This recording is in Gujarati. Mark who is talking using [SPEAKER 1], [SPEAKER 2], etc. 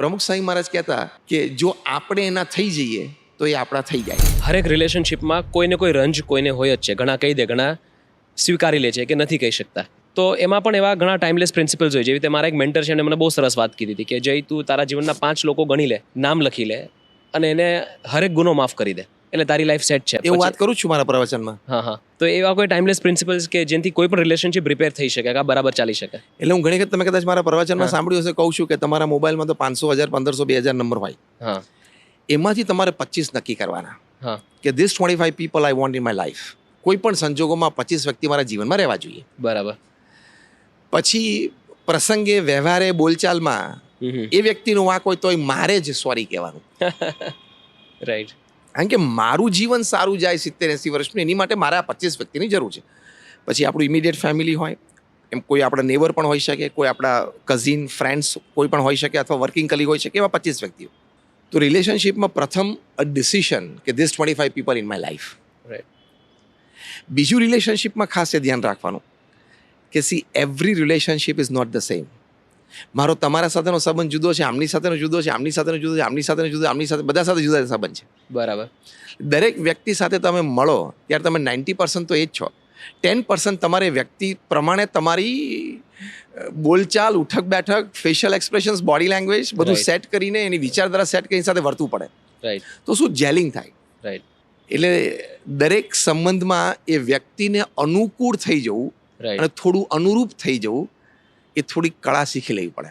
[SPEAKER 1] પ્રમુખ સાંઈ મહારાજ કહેતા કે જો આપણે એના થઈ જઈએ તો એ આપણા થઈ જાય.
[SPEAKER 2] હરેક રિલેશનશિપમાં કોઈને કોઈ રંજ કોઈને હોય જ છે. ઘણા કહી દે, ઘણા સ્વીકારી લે છે કે નથી કહી શકતા. તો એમાં પણ એવા ઘણા ટાઈમલેસ પ્રિન્સિપલ્સ હોય. જેવી રીતે મારા એક મેન્ટર છે અને મને બહુ સરસ વાત કીધી હતી કે જય તું તારા જીવનના 5 લોકો ગણી લે, નામ લખી લે અને એને હરેક ગુનો માફ કરી દે, એટલે તારી લાઈફ સેટ છે.
[SPEAKER 1] એવું વાત કરું છું મારા પ્રવચનમાં.
[SPEAKER 2] હા. તો એવા કોઈ ટાઈમલેસ પ્રિન્સિપલ્સ કે જેનાથી કોઈ પણ રિલેશનશિપ રિપેર થઈ શકે, કે બરાબર ચાલી શકે.
[SPEAKER 1] એટલે હું ઘણી વખત તમે કદાચ મારા પ્રવચનમાં સાંભળ્યું હશે, કહું છું કે તમારા મોબાઈલમાં તો 500, 1000, 1500, 2000 નંબર હોય.
[SPEAKER 2] હા
[SPEAKER 1] એમાંથી તમારે 25 નક્કી કરવાના
[SPEAKER 2] હા
[SPEAKER 1] કે this 25 people I want in my life. કોઈ પણ સંજોગોમાં 25 વ્યક્તિ મારા જીવનમાં રહેવા જોઈએ.
[SPEAKER 2] બરાબર.
[SPEAKER 1] પછી પ્રસંગે, વ્યવહારે, બોલચાલમાં એ વ્યક્તિનો વાંક હોય તો મારે જ સોરી કહેવાનું.
[SPEAKER 2] રાઈટ.
[SPEAKER 1] કારણ કે મારું જીવન સારું જાય 70-80 વર્ષનું, એની માટે મારે આ 25 વ્યક્તિની જરૂર છે. પછી આપણું ઇમિડિયેટ ફેમિલી હોય, એમ કોઈ આપણા નેબર પણ હોઈ શકે, કોઈ આપણા કઝિન, ફ્રેન્ડ્સ કોઈ પણ હોઈ શકે, અથવા વર્કિંગ કલીગ હોઈ શકે, એવા 25 વ્યક્તિઓ. તો રિલેશનશિપમાં પ્રથમ અ ડિસિશન કે this 25 people in my life.
[SPEAKER 2] Right.
[SPEAKER 1] બીજું રિલેશનશિપમાં ખાસ એ ધ્યાન રાખવાનું કે see every relationship is not the same. મારો તમારા સાથેનો સંબંધ જુદો છે, આમની સાથેનો જુદો છે, આમની સાથેનો જુદો છે, આમની સાથેનો જુદો, આમની સાથે, બધા સાથે જુદા સંબંધ છે.
[SPEAKER 2] બરાબર.
[SPEAKER 1] દરેક વ્યક્તિ સાથે તમે મળો ત્યારે તમે 90% તો એ જ છો. 10% તમારે વ્યક્તિ પ્રમાણે તમારી બોલચાલ, ઉઠક બેઠક, ફેશિયલ એક્સપ્રેશન્સ, બોડી લેંગ્વેજ બધું
[SPEAKER 2] Right.
[SPEAKER 1] સેટ કરીને, એની વિચારધારા સેટ કરીને સાથે વર્તવું પડે.
[SPEAKER 2] રાઈટ.
[SPEAKER 1] તો શું જેલિંગ થાય.
[SPEAKER 2] રાઈટ.
[SPEAKER 1] એટલે દરેક સંબંધમાં એ વ્યક્તિને અનુકૂળ થઈ જવું
[SPEAKER 2] રાઈટ.
[SPEAKER 1] અને થોડું અનુરૂપ થઈ જવું, એ થોડી કળા શીખી લેવી પડે.